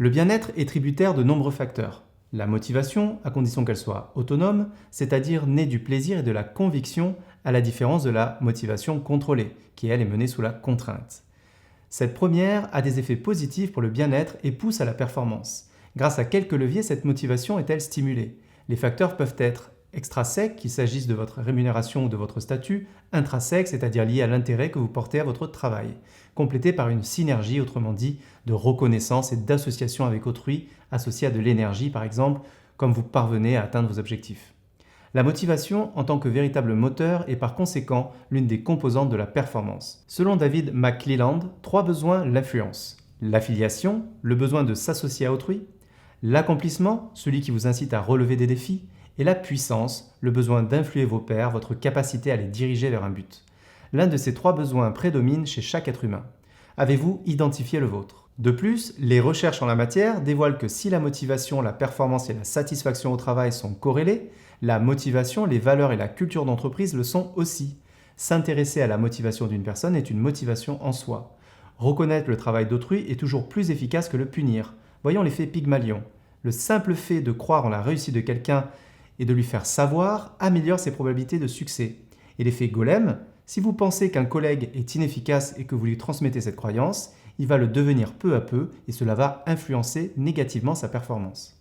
Le bien-être est tributaire de nombreux facteurs. La motivation, à condition qu'elle soit autonome, c'est-à-dire née du plaisir et de la conviction, à la différence de la motivation contrôlée, qui elle est menée sous la contrainte. Cette première a des effets positifs pour le bien-être et pousse à la performance. Grâce à quelques leviers, cette motivation est-elle stimulée? Les facteurs peuvent être extrinsèques, qu'il s'agisse de votre rémunération ou de votre statut, intrinsèques, c'est-à-dire liés à l'intérêt que vous portez à votre travail, complétés par une synergie, autrement dit, de reconnaissance et d'association avec autrui, associée à de l'énergie par exemple, comme vous parvenez à atteindre vos objectifs. La motivation, en tant que véritable moteur, est par conséquent l'une des composantes de la performance. Selon David McClelland, 3 besoins l'influencent. L'affiliation, le besoin de s'associer à autrui. L'accomplissement, celui qui vous incite à relever des défis. Et la puissance, le besoin d'influer vos pairs, votre capacité à les diriger vers un but. L'un de ces 3 besoins prédomine chez chaque être humain. Avez-vous identifié le vôtre? De plus, les recherches en la matière dévoilent que si la motivation, la performance et la satisfaction au travail sont corrélées, la motivation, les valeurs et la culture d'entreprise le sont aussi. S'intéresser à la motivation d'une personne est une motivation en soi. Reconnaître le travail d'autrui est toujours plus efficace que le punir. Voyons l'effet Pygmalion. Le simple fait de croire en la réussite de quelqu'un et de lui faire savoir améliore ses probabilités de succès. Et l'effet Golem, si vous pensez qu'un collègue est inefficace et que vous lui transmettez cette croyance, il va le devenir peu à peu et cela va influencer négativement sa performance.